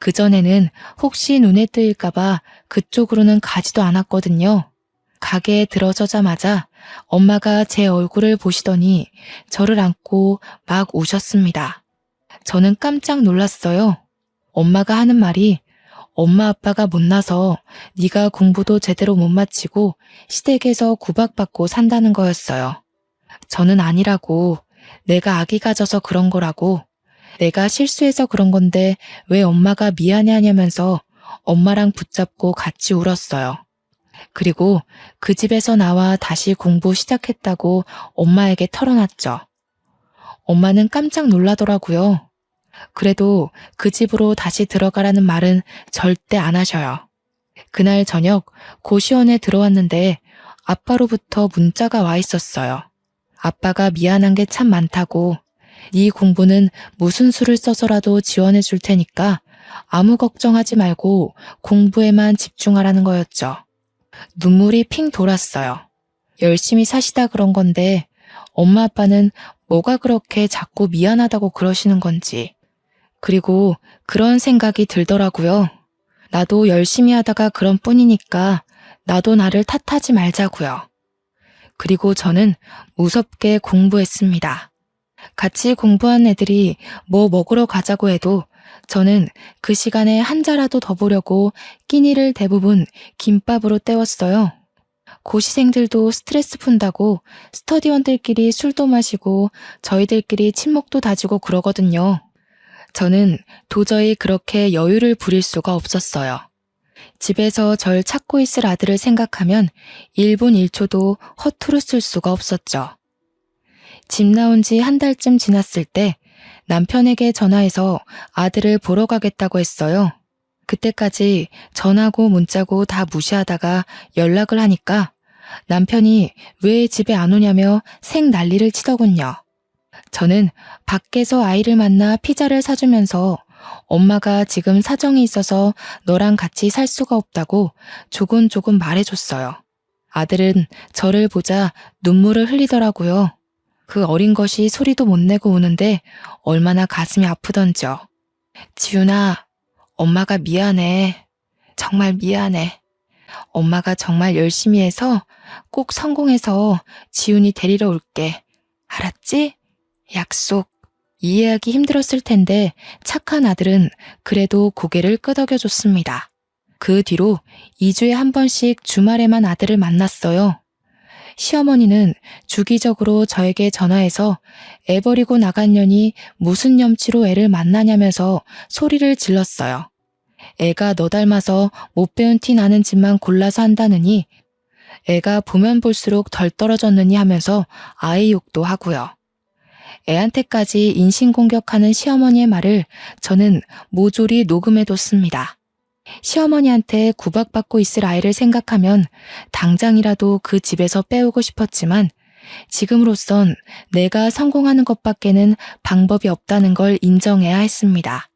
그전에는 혹시 눈에 뜨일까봐 그쪽으로는 가지도 않았거든요. 가게에 들어서자마자 엄마가 제 얼굴을 보시더니 저를 안고 막 우셨습니다. 저는 깜짝 놀랐어요. 엄마가 하는 말이 엄마 아빠가 못나서 네가 공부도 제대로 못 마치고 시댁에서 구박받고 산다는 거였어요. 저는 아니라고, 내가 악이 가져서 그런 거라고, 내가 실수해서 그런 건데 왜 엄마가 미안해 하냐면서 엄마랑 붙잡고 같이 울었어요. 그리고 그 집에서 나와 다시 공부 시작했다고 엄마에게 털어놨죠. 엄마는 깜짝 놀라더라고요. 그래도 그 집으로 다시 들어가라는 말은 절대 안 하셔요. 그날 저녁 고시원에 들어왔는데 아빠로부터 문자가 와 있었어요. 아빠가 미안한 게 참 많다고, 네 공부는 무슨 수를 써서라도 지원해 줄 테니까 아무 걱정하지 말고 공부에만 집중하라는 거였죠. 눈물이 핑 돌았어요. 열심히 사시다 그런 건데 엄마 아빠는 뭐가 그렇게 자꾸 미안하다고 그러시는 건지. 그리고 그런 생각이 들더라고요. 나도 열심히 하다가 그런 뿐이니까 나도 나를 탓하지 말자고요. 그리고 저는 무섭게 공부했습니다. 같이 공부한 애들이 뭐 먹으러 가자고 해도 저는 그 시간에 한 자라도 더 보려고 끼니를 대부분 김밥으로 때웠어요. 고시생들도 스트레스 푼다고 스터디원들끼리 술도 마시고 저희들끼리 친목도 다지고 그러거든요. 저는 도저히 그렇게 여유를 부릴 수가 없었어요. 집에서 절 찾고 있을 아들을 생각하면 1분 1초도 허투루 쓸 수가 없었죠. 집 나온 지 한 달쯤 지났을 때 남편에게 전화해서 아들을 보러 가겠다고 했어요. 그때까지 전화고 문자고 다 무시하다가 연락을 하니까 남편이 왜 집에 안 오냐며 생 난리를 치더군요. 저는 밖에서 아이를 만나 피자를 사주면서 엄마가 지금 사정이 있어서 너랑 같이 살 수가 없다고 조곤조곤 말해줬어요. 아들은 저를 보자 눈물을 흘리더라고요. 그 어린 것이 소리도 못 내고 우는데 얼마나 가슴이 아프던지요. 지훈아, 엄마가 미안해. 정말 미안해. 엄마가 정말 열심히 해서 꼭 성공해서 지훈이 데리러 올게. 알았지? 약속. 이해하기 힘들었을 텐데 착한 아들은 그래도 고개를 끄덕여줬습니다. 그 뒤로 2주에 한 번씩 주말에만 아들을 만났어요. 시어머니는 주기적으로 저에게 전화해서 애 버리고 나간 년이 무슨 염치로 애를 만나냐면서 소리를 질렀어요. 애가 너 닮아서 못 배운 티 나는 짓만 골라서 한다느니, 애가 보면 볼수록 덜 떨어졌느니 하면서 아이 욕도 하고요. 애한테까지 인신공격하는 시어머니의 말을 저는 모조리 녹음해뒀습니다. 시어머니한테 구박받고 있을 아이를 생각하면 당장이라도 그 집에서 빼오고 싶었지만 지금으로선 내가 성공하는 것밖에는 방법이 없다는 걸 인정해야 했습니다.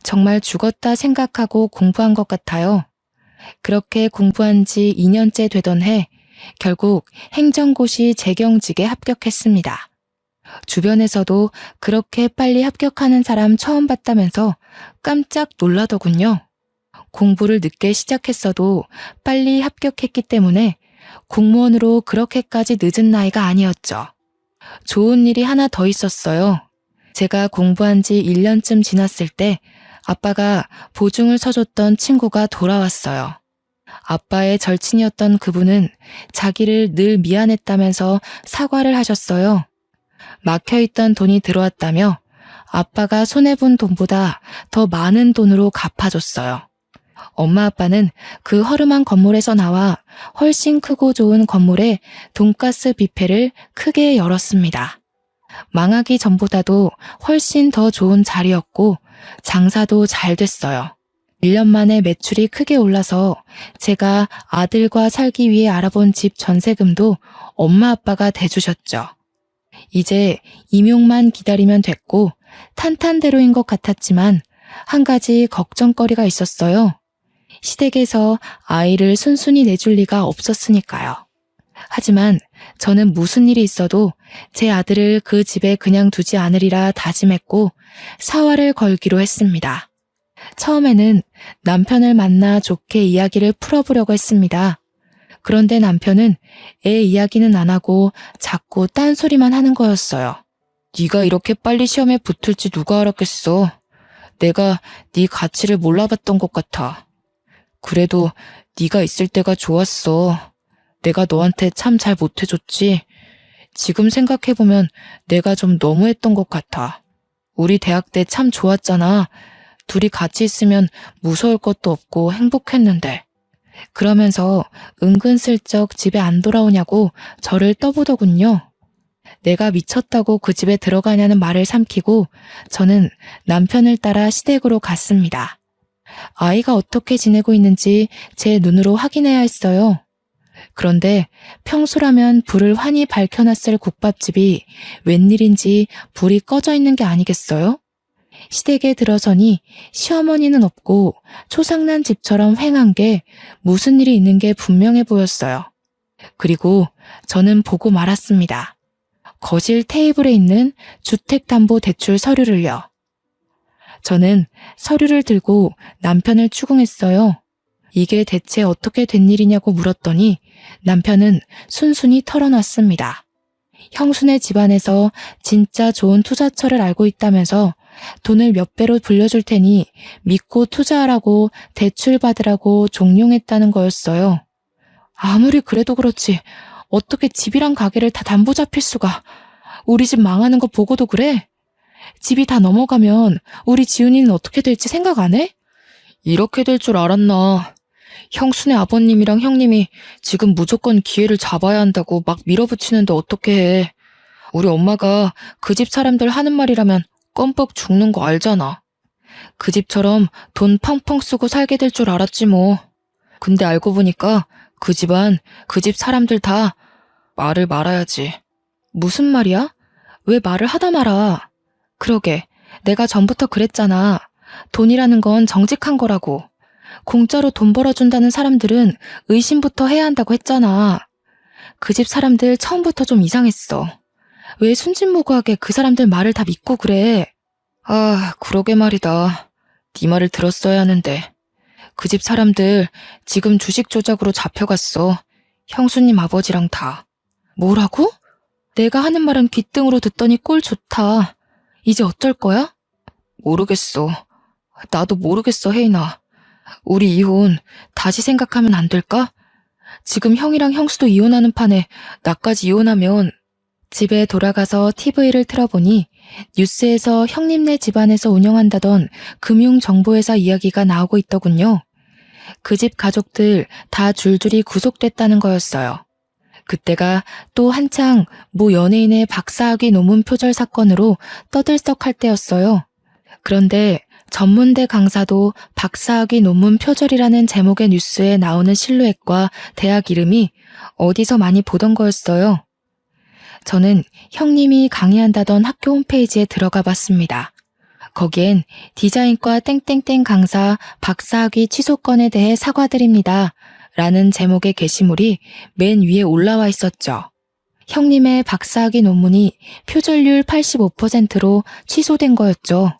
정말 죽었다 생각하고 공부한 것 같아요. 그렇게 공부한 지 2년째 되던 해 결국 행정고시 재경직에 합격했습니다. 주변에서도 그렇게 빨리 합격하는 사람 처음 봤다면서 깜짝 놀라더군요. 공부를 늦게 시작했어도 빨리 합격했기 때문에 공무원으로 그렇게까지 늦은 나이가 아니었죠. 좋은 일이 하나 더 있었어요. 제가 공부한 지 1년쯤 지났을 때 아빠가 보증을 서줬던 친구가 돌아왔어요. 아빠의 절친이었던 그분은 자기를 늘 미안했다면서 사과를 하셨어요. 막혀있던 돈이 들어왔다며 아빠가 손해본 돈보다 더 많은 돈으로 갚아줬어요. 엄마 아빠는 그 허름한 건물에서 나와 훨씬 크고 좋은 건물에 돈가스 뷔페를 크게 열었습니다. 망하기 전보다도 훨씬 더 좋은 자리였고 장사도 잘 됐어요. 1년 만에 매출이 크게 올라서 제가 아들과 살기 위해 알아본 집 전세금도 엄마 아빠가 대주셨죠. 이제 임용만 기다리면 됐고 탄탄대로인 것 같았지만 한 가지 걱정거리가 있었어요. 시댁에서 아이를 순순히 내줄 리가 없었으니까요. 하지만 저는 무슨 일이 있어도 제 아들을 그 집에 그냥 두지 않으리라 다짐했고 사활을 걸기로 했습니다. 처음에는 남편을 만나 좋게 이야기를 풀어보려고 했습니다. 그런데 남편은 애 이야기는 안 하고 자꾸 딴소리만 하는 거였어요. 네가 이렇게 빨리 시험에 붙을지 누가 알았겠어. 내가 네 가치를 몰라봤던 것 같아. 그래도 네가 있을 때가 좋았어. 내가 너한테 참 잘 못해줬지. 지금 생각해보면 내가 좀 너무했던 것 같아. 우리 대학 때 참 좋았잖아. 둘이 같이 있으면 무서울 것도 없고 행복했는데. 그러면서 은근슬쩍 집에 안 돌아오냐고 저를 떠보더군요. 내가 미쳤다고 그 집에 들어가냐는 말을 삼키고 저는 남편을 따라 시댁으로 갔습니다. 아이가 어떻게 지내고 있는지 제 눈으로 확인해야 했어요. 그런데 평소라면 불을 환히 밝혀놨을 국밥집이 웬일인지 불이 꺼져 있는 게 아니겠어요? 시댁에 들어서니 시어머니는 없고 초상난 집처럼 휑한 게 무슨 일이 있는 게 분명해 보였어요. 그리고 저는 보고 말았습니다. 거실 테이블에 있는 주택담보대출 서류를요. 저는 서류를 들고 남편을 추궁했어요. 이게 대체 어떻게 된 일이냐고 물었더니 남편은 순순히 털어놨습니다. 형수네 집안에서 진짜 좋은 투자처를 알고 있다면서 돈을 몇 배로 불려줄 테니 믿고 투자하라고 대출 받으라고 종용했다는 거였어요. 아무리 그래도 그렇지 어떻게 집이랑 가게를 다 담보 잡힐 수가. 우리 집 망하는 거 보고도 그래? 집이 다 넘어가면 우리 지훈이는 어떻게 될지 생각 안 해? 이렇게 될 줄 알았나. 형수네 아버님이랑 형님이 지금 무조건 기회를 잡아야 한다고 막 밀어붙이는데 어떻게 해. 우리 엄마가 그 집 사람들 하는 말이라면 껌뻑 죽는 거 알잖아. 그 집처럼 돈 펑펑 쓰고 살게 될 줄 알았지 뭐. 근데 알고 보니까 그 집안, 그 집 사람들 다 말을 말아야지. 무슨 말이야? 왜 말을 하다 말아? 그러게, 내가 전부터 그랬잖아. 돈이라는 건 정직한 거라고. 공짜로 돈 벌어준다는 사람들은 의심부터 해야 한다고 했잖아. 그 집 사람들 처음부터 좀 이상했어. 왜 순진무구하게 그 사람들 말을 다 믿고 그래? 아, 그러게 말이다. 네 말을 들었어야 하는데. 그 집 사람들 지금 주식 조작으로 잡혀갔어. 형수님 아버지랑 다. 뭐라고? 내가 하는 말은 귓등으로 듣더니 꼴 좋다. 이제 어쩔 거야? 모르겠어. 나도 모르겠어, 혜인아. 우리 이혼 다시 생각하면 안 될까? 지금 형이랑 형수도 이혼하는 판에 나까지 이혼하면. 집에 돌아가서 TV를 틀어보니 뉴스에서 형님네 집안에서 운영한다던 금융정보회사 이야기가 나오고 있더군요. 그 집 가족들 다 줄줄이 구속됐다는 거였어요. 그때가 또 한창 모 연예인의 박사학위 논문 표절 사건으로 떠들썩할 때였어요. 그런데 전문대 강사도 박사학위 논문 표절이라는 제목의 뉴스에 나오는 실루엣과 대학 이름이 어디서 많이 보던 거였어요. 저는 형님이 강의한다던 학교 홈페이지에 들어가 봤습니다. 거기엔 디자인과 땡땡땡 강사 박사학위 취소 건에 대해 사과드립니다. 라는 제목의 게시물이 맨 위에 올라와 있었죠. 형님의 박사학위 논문이 표절률 85%로 취소된 거였죠.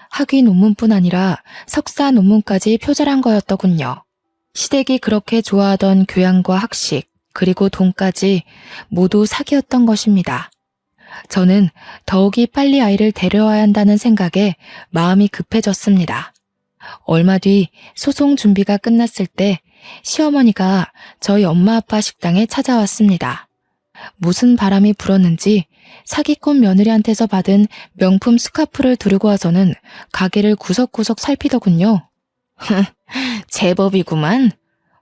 학위 논문뿐 아니라 석사 논문까지 표절한 거였더군요. 시댁이 그렇게 좋아하던 교양과 학식, 그리고 돈까지 모두 사기였던 것입니다. 저는 더욱이 빨리 아이를 데려와야 한다는 생각에 마음이 급해졌습니다. 얼마 뒤 소송 준비가 끝났을 때 시어머니가 저희 엄마 아빠 식당에 찾아왔습니다. 무슨 바람이 불었는지 사기꾼 며느리한테서 받은 명품 스카프를 두르고 와서는 가게를 구석구석 살피더군요. 제법이구만.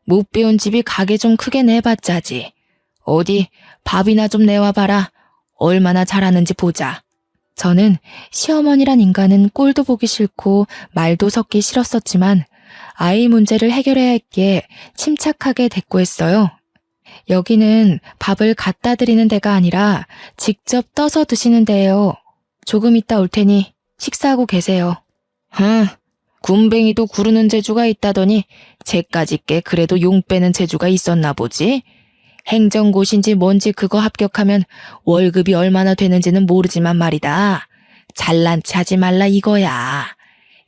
못 배운 집이 가게 좀 크게 내봤자지. 어디 밥이나 좀 내와봐라. 얼마나 잘하는지 보자. 저는 시어머니란 인간은 꼴도 보기 싫고 말도 섞기 싫었었지만 아이 문제를 해결해야 했기에 침착하게 대꾸했어요. 여기는 밥을 갖다 드리는 데가 아니라 직접 떠서 드시는 데예요. 조금 있다 올 테니 식사하고 계세요. 군뱅이도 구르는 재주가 있다더니 쟤까지 꽤 그래도 용 빼는 재주가 있었나 보지? 행정고시인지 뭔지 그거 합격하면 월급이 얼마나 되는지는 모르지만 말이다. 잘난 체 하지 말라 이거야.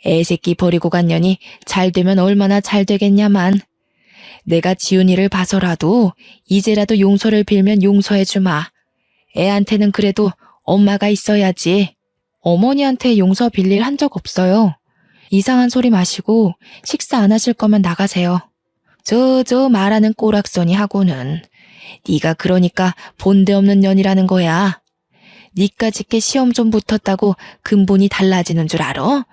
애새끼 버리고 간 년이 잘 되면 얼마나 잘 되겠냐만. 내가 지훈이를 봐서라도 이제라도 용서를 빌면 용서해주마. 애한테는 그래도 엄마가 있어야지. 어머니한테 용서 빌릴 한 적 없어요. 이상한 소리 마시고 식사 안 하실 거면 나가세요. 저 말하는 꼬락서니 하고는. 네가 그러니까 본데 없는 년이라는 거야. 니까짓게 시험 좀 붙었다고 근본이 달라지는 줄 알아?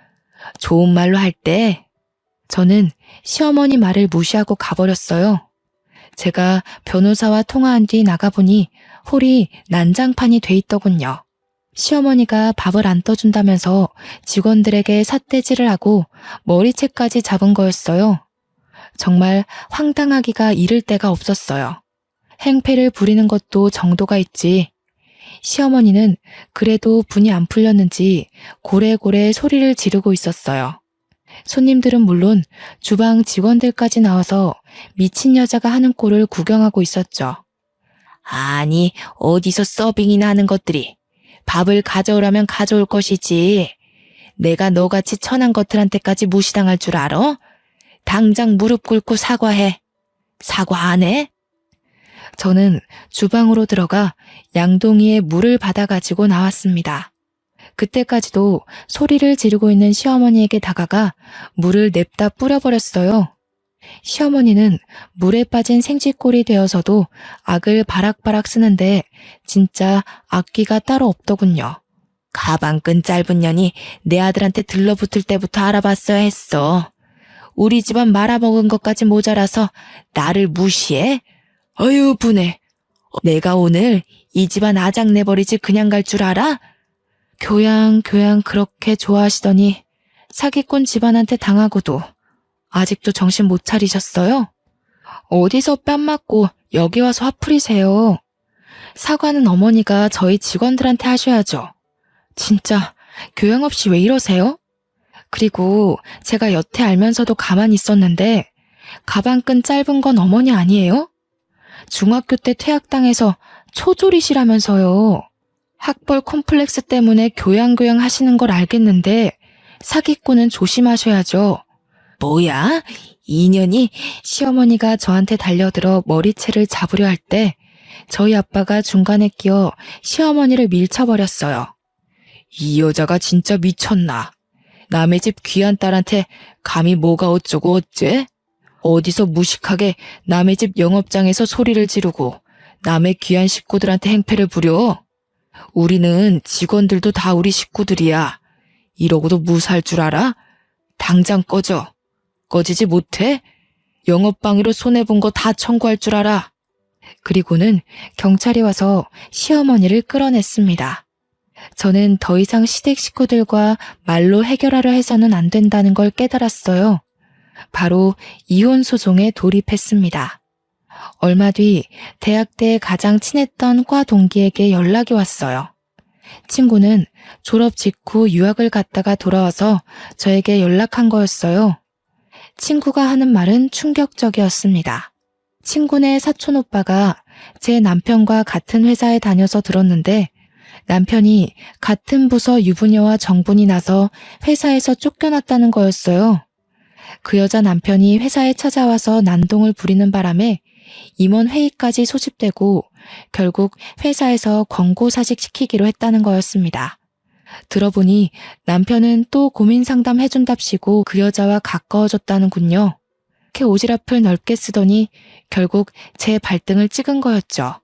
좋은 말로 할 때 저는 시어머니 말을 무시하고 가버렸어요. 제가 변호사와 통화한 뒤 나가보니 홀이 난장판이 돼 있더군요. 시어머니가 밥을 안 떠준다면서 직원들에게 삿대질을 하고 머리채까지 잡은 거였어요. 정말 황당하기가 이를 데가 없었어요. 행패를 부리는 것도 정도가 있지. 시어머니는 그래도 분이 안 풀렸는지 고래고래 소리를 지르고 있었어요. 손님들은 물론 주방 직원들까지 나와서 미친 여자가 하는 꼴을 구경하고 있었죠. 아니, 어디서 서빙이나 하는 것들이. 밥을 가져오라면 가져올 것이지. 내가 너같이 천한 것들한테까지 무시당할 줄 알아? 당장 무릎 꿇고 사과해. 사과 안 해? 저는 주방으로 들어가 양동이에 물을 받아가지고 나왔습니다. 그때까지도 소리를 지르고 있는 시어머니에게 다가가 물을 냅다 뿌려버렸어요. 시어머니는 물에 빠진 생쥐꼴이 되어서도 악을 바락바락 쓰는데 진짜 악기가 따로 없더군요. 가방끈 짧은 년이 내 아들한테 들러붙을 때부터 알아봤어야 했어. 우리 집안 말아먹은 것까지 모자라서 나를 무시해? 어휴 분해. 내가 오늘 이 집안 아작 내버리지 그냥 갈 줄 알아? 교양 그렇게 좋아하시더니 사기꾼 집안한테 당하고도 아직도 정신 못 차리셨어요? 어디서 뺨 맞고 여기 와서 화풀이세요. 사과는 어머니가 저희 직원들한테 하셔야죠. 진짜 교양 없이 왜 이러세요? 그리고 제가 여태 알면서도 가만히 있었는데 가방끈 짧은 건 어머니 아니에요? 중학교 때 퇴학당해서 초졸이시라면서요. 학벌 콤플렉스 때문에 교양 하시는 걸 알겠는데 사기꾼은 조심하셔야죠. 뭐야? 인연이 시어머니가 저한테 달려들어 머리채를 잡으려 할 때 저희 아빠가 중간에 끼어 시어머니를 밀쳐버렸어요. 이 여자가 진짜 미쳤나? 남의 집 귀한 딸한테 감히 뭐가 어쩌고 어째? 어디서 무식하게 남의 집 영업장에서 소리를 지르고 남의 귀한 식구들한테 행패를 부려? 우리는 직원들도 다 우리 식구들이야. 이러고도 무사할 줄 알아? 당장 꺼져. 꺼지지 못해? 영업방해로 손해본 거 다 청구할 줄 알아. 그리고는 경찰이 와서 시어머니를 끌어냈습니다. 저는 더 이상 시댁 식구들과 말로 해결하려 해서는 안 된다는 걸 깨달았어요. 바로 이혼 소송에 돌입했습니다. 얼마 뒤 대학 때 가장 친했던 과 동기에게 연락이 왔어요. 친구는 졸업 직후 유학을 갔다가 돌아와서 저에게 연락한 거였어요. 친구가 하는 말은 충격적이었습니다. 친구네 사촌 오빠가 제 남편과 같은 회사에 다녀서 들었는데 남편이 같은 부서 유부녀와 정분이 나서 회사에서 쫓겨났다는 거였어요. 그 여자 남편이 회사에 찾아와서 난동을 부리는 바람에 임원 회의까지 소집되고 결국 회사에서 권고사직 시키기로 했다는 거였습니다. 들어보니 남편은 또 고민 상담 해준답시고 그 여자와 가까워졌다는군요. 이렇게 오지랖을 넓게 쓰더니 결국 제 발등을 찍은 거였죠.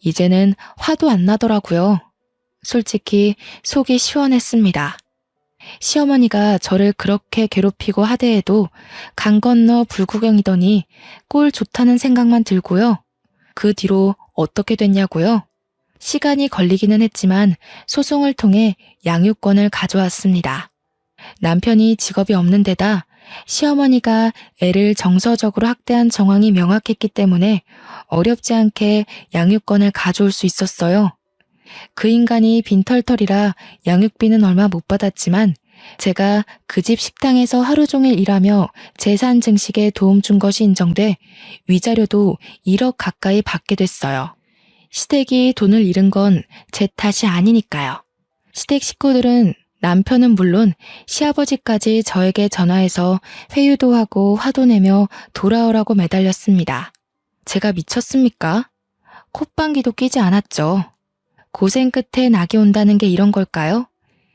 이제는 화도 안 나더라고요. 솔직히 속이 시원했습니다. 시어머니가 저를 그렇게 괴롭히고 하대해도 강 건너 불구경이더니 꼴 좋다는 생각만 들고요. 그 뒤로 어떻게 됐냐고요? 시간이 걸리기는 했지만 소송을 통해 양육권을 가져왔습니다. 남편이 직업이 없는 데다 시어머니가 애를 정서적으로 학대한 정황이 명확했기 때문에 어렵지 않게 양육권을 가져올 수 있었어요. 그 인간이 빈털털이라 양육비는 얼마 못 받았지만 제가 그 집 식당에서 하루 종일 일하며 재산 증식에 도움 준 것이 인정돼 위자료도 1억 가까이 받게 됐어요. 시댁이 돈을 잃은 건 제 탓이 아니니까요. 시댁 식구들은 남편은 물론 시아버지까지 저에게 전화해서 회유도 하고 화도 내며 돌아오라고 매달렸습니다. 제가 미쳤습니까? 콧방귀도 끼지 않았죠. 고생 끝에 낙이 온다는 게 이런 걸까요?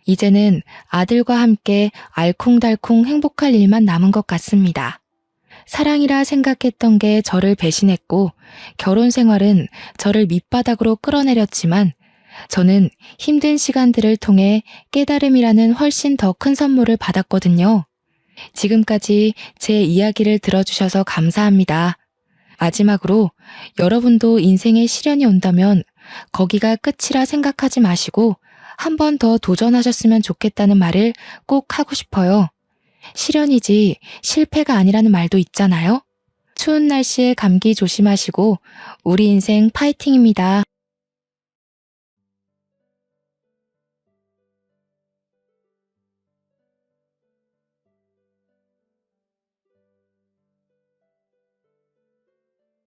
이제는 아들과 함께 알콩달콩 행복할 일만 남은 것 같습니다. 사랑이라 생각했던 게 저를 배신했고 결혼 생활은 저를 밑바닥으로 끌어내렸지만 저는 힘든 시간들을 통해 깨달음이라는 훨씬 더 큰 선물을 받았거든요. 지금까지 제 이야기를 들어주셔서 감사합니다. 마지막으로 여러분도 인생에 시련이 온다면 거기가 끝이라 생각하지 마시고 한 번 더 도전하셨으면 좋겠다는 말을 꼭 하고 싶어요. 시련이지 실패가 아니라는 말도 있잖아요. 추운 날씨에 감기 조심하시고 우리 인생 파이팅입니다.